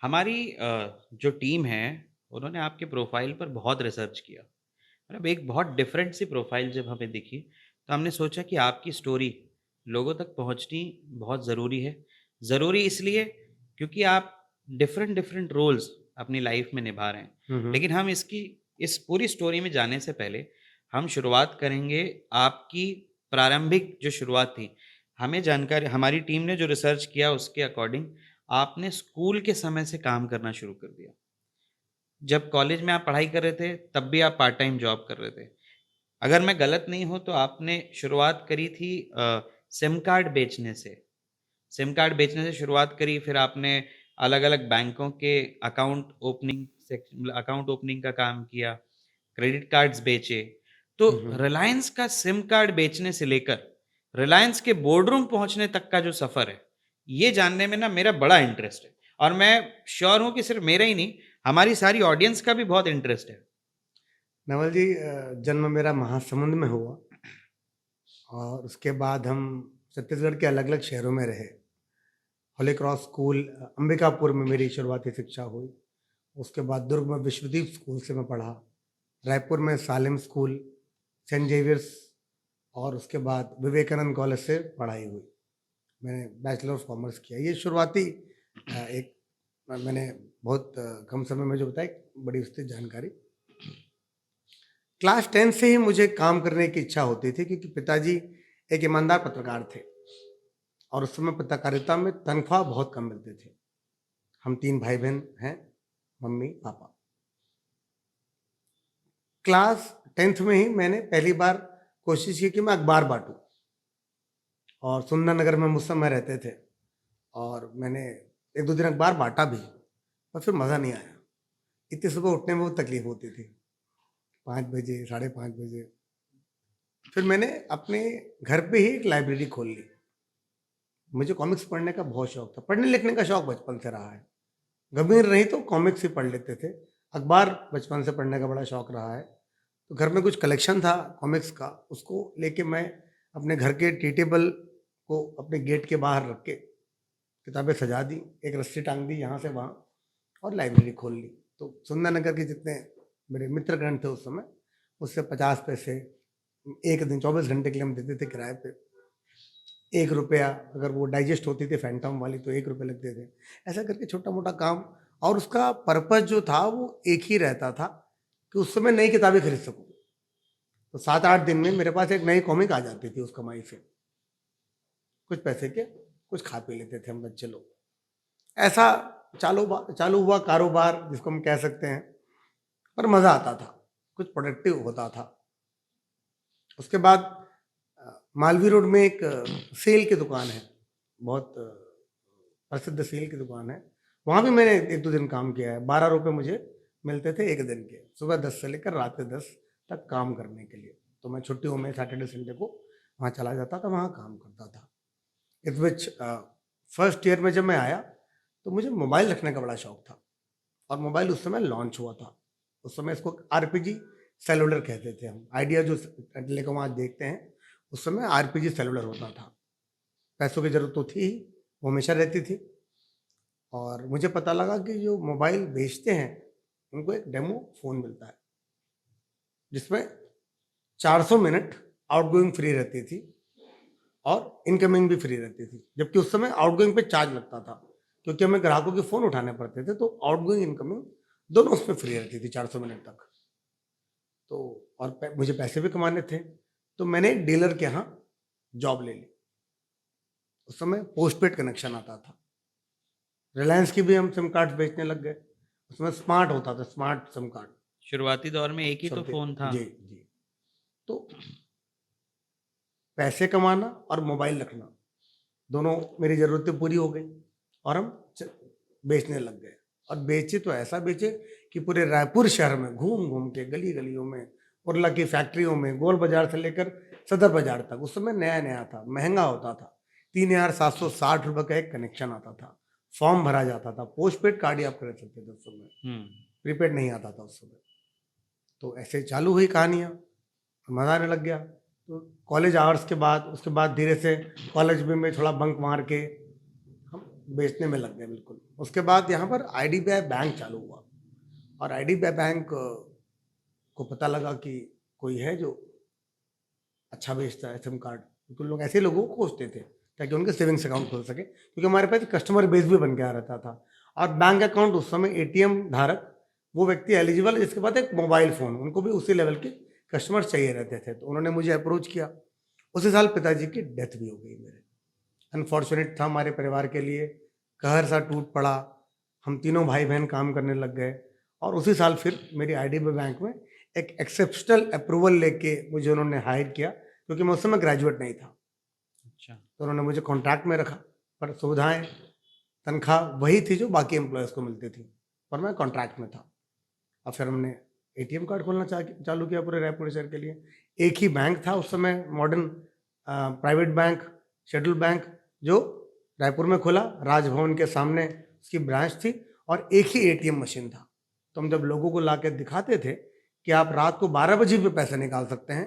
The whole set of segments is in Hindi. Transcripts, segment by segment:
हमारी जो टीम है, उन्होंने आपके प्रोफ़ाइल पर बहुत रिसर्च किया। मतलब एक बहुत डिफरेंट सी प्रोफ़ाइल जब हमें दिखी, तो हमने सोचा कि आपकी स्टोरी लोगों तक पहुँचनी बहुत ज़रूरी है। ज़रूरी इसलिए क्योंकि आप डिफरेंट डिफरेंट रोल्स अपनी लाइफ़ में निभा रहे हैं। हुँ, हुँ। लेकिन हम इसकी इस पूरी स्टोरी में जाने से पहले, हम शुरुआत करेंगे आपकी प्रारंभिक जो शुरुआत थी। हमें जानकारी हमारी टीम ने जो रिसर्च किया उसके अकॉर्डिंग आपने स्कूल के समय से काम करना शुरू कर दिया। जब कॉलेज में आप पढ़ाई कर रहे थे, तब भी आप पार्ट टाइम जॉब कर रहे थे। अगर मैं गलत नहीं हूँ तो आपने शुरुआत करी थी सिम कार्ड बेचने से। सिम कार्ड बेचने से शुरुआत करी, फिर आपने अलग-अलग बैंकों के अकाउंट ओपनिंग का काम किया, क्रेडिट कार्ड्स बेचे। तो हुँ, हुँ। रिलायंस का सिम कार्ड बेचने से लेकर रिलायंस के बोर्डरूम पहुँचने तक का जो सफ़र है, ये जानने में ना मेरा बड़ा इंटरेस्ट है और मैं श्योर हूँ कि सिर्फ़ मेरा ही नहीं, हमारी सारी ऑडियंस का भी बहुत इंटरेस्ट है। नवल जी, जन्म मेरा महासमुंद में हुआ और उसके बाद हम छत्तीसगढ़ के अलग-अलग शहरों में रहे। होली क्रॉस स्कूल अंबिकापुर में मेरी शुरुआती शिक्षा हुई। उसके बाद दुर्ग में विश्वदीप स्कूल से मैं पढ़ा। रायपुर में सालिम स्कूल, सेंट ज़ेवियर्स और उसके बाद विवेकानंद कॉलेज से पढ़ाई हुई। मैंने बैचलर ऑफ कॉमर्स किया। ये शुरुआती एक मैंने बहुत कम समय में जो बताया, एक बड़ी विस्तृत जानकारी। क्लास 10 से ही मुझे काम करने की इच्छा होती थी क्योंकि पिताजी एक ईमानदार पत्रकार थे और उस समय पत्रकारिता में तनख्वाह बहुत कम मिलते थे। हम 3 भाई-बहन हैं, मम्मी, पापा। क्लास 10th में ही मैंने पहली बार कोशिश की कि मैं अखबार बाँटूँ और सुंदरनगर में हम उस समय रहते थे और मैंने 1-2 दिन अखबार बाँटा भी, पर फिर मज़ा नहीं आया। इतनी सुबह उठने में बहुत तकलीफ होती थी, 5 बजे, साढ़े 5 बजे। फिर मैंने अपने घर पे ही एक लाइब्रेरी खोल ली। मुझे कॉमिक्स पढ़ने का बहुत शौक था। पढ़ने-लिखने का शौक बचपन से रहा है। गंभीर नहीं तो कॉमिक्स ही पढ़ लेते थे। अखबार बचपन से पढ़ने का बड़ा शौक रहा है। तो घर में कुछ कलेक्शन था कॉमिक्स का, उसको लेके मैं अपने घर के टी टेबल को अपने गेट के बाहर रख के किताबें सजा दी, एक रस्सी टाँग दी यहाँ से वहाँ और लाइब्रेरी खोल ली। तो सुंदरनगर के जितने मेरे मित्रगण थे उस समय, उससे 50 पैसे 1 दिन 24 घंटे के लिए हम देते थे किराए पे। ₹1 अगर वो डाइजेस्ट होती थी फैंटम वाली तो ₹1 लगते थे। ऐसा करके छोटा-मोटा काम और उसका पर्पज़ जो था वो एक ही रहता था कि उस समय नई किताबें खरीद सकूँ। तो 7-8 दिन में मेरे पास एक नई कॉमिक आ जाती थी उस कमाई से। कुछ पैसे के, कुछ खा पी लेते थे हम बच्चे लोग। ऐसा चालू हुआ कारोबार जिसको हम कह सकते हैं, पर मज़ा आता था, कुछ प्रोडक्टिव होता था। उसके बाद मालवीय रोड में एक सेल की दुकान है, बहुत प्रसिद्ध सेल की दुकान है। वहाँ भी मैंने 1-2 दिन काम किया है। ₹12 मुझे मिलते थे 1 दिन के, सुबह 10 से लेकर रात के 10 तक काम करने के लिए। तो मैं छुट्टियों में सैटरडे संडे को वहाँ चला जाता था, वहाँ काम करता था। इस बीच फर्स्ट ईयर में जब मैं आया, तो मुझे मोबाइल रखने का बड़ा शौक था और मोबाइल उस समय लॉन्च हुआ था। उस समय इसको आरपीजी सेलुलर कहते थे हम। आइडिया जो टेलीकॉम आज देखते हैं, उस समय आरपीजी सेलुलर होता था। पैसों की ज़रूरत तो थी ही, वो हमेशा रहती थी और मुझे पता लगा कि जो मोबाइल बेचते हैं, उनको एक डेमो फ़ोन मिलता है, जिसमें 400 मिनट आउटगोइंग फ्री रहती थी और इनकमिंग भी फ्री रहती थी। जबकि उस समय आउटगोइंग पे चार्ज लगता था, क्योंकि हमें ग्राहकों के फ़ोन उठाने पड़ते थे, तो आउटगोइंग, इनकमिंग दोनों उसमें फ्री रहती थी 400 मिनट तक। तो और मुझे पैसे भी कमाने थे, तो मैंने एक डीलर के यहाँ जॉब ले ली। उस समय पोस्टपेड कनेक्शन आता था। रिलायंस की भी हम सिम कार्ड्स बेचने लग गए। उसमें स्मार्ट होता था, स्मार्ट सिम कार्ड। शुरुआती दौर में एक ही तो शब्द फ़ोन था। जी, जी। तो पैसे कमाना और मोबाइल रखना, दोनों मेरी ज़रूरतें पूरी हो गई और हम च बेचने लग गए और बेचे तो ऐसा बेचे कि पूरे रायपुर शहर में घूम-घूम के गली-गलियों में, उरला की फैक्ट्रियों में, गोल बाज़ार से लेकर सदर बाज़ार तक, उस समय नया-नया था, महँगा होता था। ₹3760 का एक कनेक्शन आता था। फॉर्म भरा जाता था, पोस्टपेड कार्ड ही आप खरीद सकते थे उस समय, हुँ। प्रीपेड नहीं आता था उस समय। तो ऐसे चालू हुई कहानियाँ, मज़ा आने लग गया। तो कॉलेज आवर्स के बाद उसके बाद धीरे से कॉलेज में मैं थोड़ा बंक मार के हम बेचने में लग गए बिल्कुल। उसके बाद यहाँ पर आईडीबीआई बैंक चालू हुआ और आईडीबीआई बैंक को पता लगा कि कोई है जो अच्छा बेचता है सिम कार्ड, तो लोग ऐसे लोगों को खोजते थे ताकि उनके सेविंग्स अकाउंट खोल सके, क्योंकि हमारे पास कस्टमर बेस भी बन के आ रहता था। और बैंक अकाउंट उस समय एटीएम धारक वो व्यक्ति एलिजिबल है जिसके पास एक मोबाइल फ़ोन, उनको भी उसी लेवल के कस्टमर चाहिए रहते थे। तो उन्होंने मुझे अप्रोच किया। उसी साल पिताजी की डेथ भी हो गई मेरे। अनफॉर्चुनेट था हमारे परिवार के लिए, कहर सा टूट पड़ा। हम तीनों भाई बहन काम करने लग गए और उसी साल फिर मेरी आईडीबीआई बैंक में एक एक्सेप्शनल अप्रूवल लेके मुझे उन्होंने हायर किया, क्योंकि मैं उस समय ग्रेजुएट नहीं था। अच्छा। तो उन्होंने मुझे कॉन्ट्रैक्ट में रखा, पर सुविधाएं, तनख्वाह वही थी जो बाकी एम्प्लॉयज़ को मिलती थी, पर मैं कॉन्ट्रैक्ट में था। और फिर हमने एटीएम कार्ड खोलना चालू किया पूरे रायपुर शहर के लिए। एक ही बैंक था उस समय, modern private bank, schedule bank, जो रायपुर में खुला। राजभवन के सामने उसकी ब्रांच थी और एक ही एटीएम मशीन था। तो हम जब लोगों को ला के दिखाते थे कि आप रात को 12 बजे भी पैसे निकाल सकते हैं,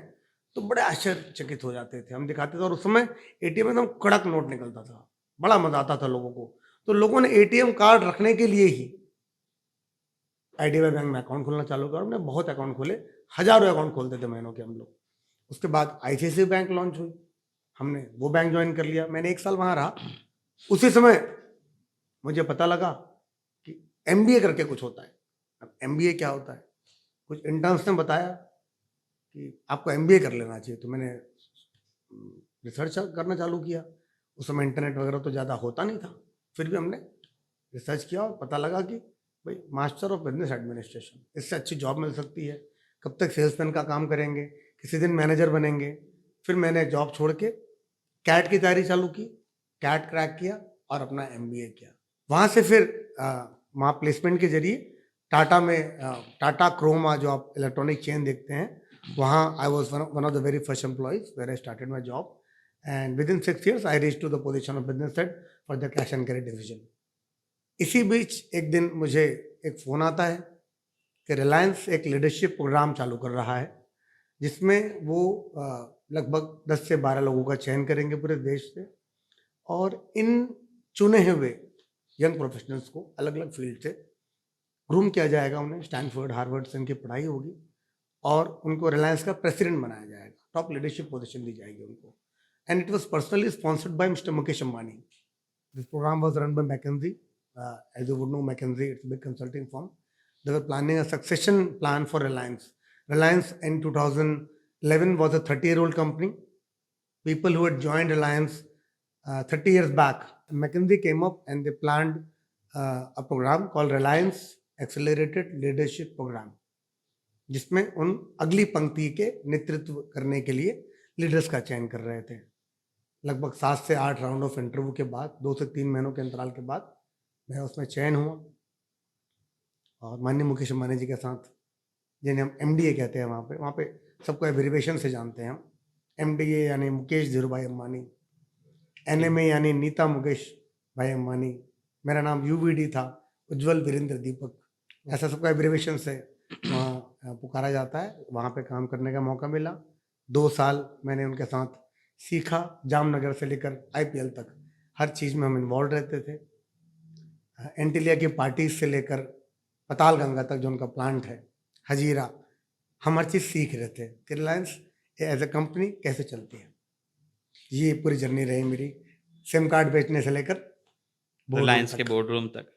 तो बड़े आश्चर्यचकित हो जाते थे। हम दिखाते थे और उस समय एटीएम एकदम कड़क नोट निकलता था, बड़ा मजा आता था लोगों को। तो लोगों ने एटीएम कार्ड रखने के लिए ही आईडीबीआई बैंक में अकाउंट खोलना चालू किया और हमने बहुत अकाउंट खोले, हजारों अकाउंट खोलते थे महीनों के हम लोग। उसके बाद आईसीआईसीआई बैंक लॉन्च हुई, हमने वो बैंक ज्वाइन कर लिया। मैंने 1 साल वहाँ रहा। उसी समय मुझे पता लगा कि एमबीए करके कुछ होता है। अब एमबीए क्या होता है, कुछ इंटर्न्स ने बताया कि आपको एमबीए कर लेना चाहिए। तो मैंने रिसर्च करना चालू किया। उस समय इंटरनेट वगैरह तो ज़्यादा होता नहीं था, फिर भी हमने रिसर्च किया और पता लगा कि भाई मास्टर ऑफ बिजनेस एडमिनिस्ट्रेशन, इससे अच्छी जॉब मिल सकती है। कब तक सेल्समैन का काम करेंगे, किसी दिन मैनेजर बनेंगे। फिर मैंने जॉब छोड़ के कैट की तैयारी चालू की, कैट क्रैक किया और अपना एमबीए किया। वहाँ से फिर वहाँ प्लेसमेंट के जरिए टाटा में, टाटा क्रोमा जो आप इलेक्ट्रॉनिक चेन देखते हैं, वहाँ I was one of the very first employees where I started my job. And within 6 years I reach to the position of business head for the cash and carry division. इसी बीच एक दिन मुझे एक फ़ोन आता है कि रिलायंस एक लीडरशिप प्रोग्राम चालू कर रहा है, जिसमें वो लगभग 10 से 12 लोगों का चयन करेंगे पूरे देश से, और इन चुने हुए यंग प्रोफेशनल्स को अलग अलग फील्ड से ग्रूम किया जाएगा। उन्हें स्टैनफोर्ड, हार्वर्ड से इनकी पढ़ाई होगी और उनको रिलायंस का प्रेसिडेंट बनाया जाएगा, टॉप लीडरशिप पोजीशन दी जाएगी उनको। And it was personally sponsored by mister Mukesh Ambani. This programme was run by McKinsey. As you would know, McKinsey, it's a big consulting firm. They were planning a succession plan for Reliance. Reliance in 2011 was a 30-year-old company. People who had joined Reliance 30 years back, McKinsey came up and they planned a program called Reliance Accelerated Leadership Program, जिसमें उन अगली पंक्ति के नेतृत्व करने के लिए लीडर्स का चयन कर रहे थे। लगभग 7 से 8 राउंड ऑफ इंटरव्यू के बाद, 2 से 3 महीनों के अंतराल के बाद मैं उसमें चयन हुआ और माननीय मुकेश अंबानी जी के साथ, जिन्हें हम एमडीए कहते हैं, वहाँ पे सबको एब्रिविएशन से जानते हैं हम। एमडीए यानी मुकेश धीरूभाई अंबानी, एनएमए यानी नीता मुकेश भाई अंबानी, मेरा नाम यूवीडी था, उज्जवल वीरेंद्र दीपक, ऐसा सबको एब्रिविएशन से वहाँ पुकारा जाता है। वहाँ पे काम करने का मौका मिला। 2 साल मैंने उनके साथ सीखा। जामनगर से लेकर आईपीएल तक हर चीज़ में हम इन्वॉल्व रहते थे। एंटिलिया की पार्टीज से लेकर पताल गंगा तक जो उनका प्लांट है, हजीरा, हम हर चीज़ सीख रहे थे कि रिलायंस एज ए कंपनी कैसे चलती है। ये पूरी जर्नी रही मेरी, सिम कार्ड बेचने से लेकर रिलायंस के बोर्ड रूम तक।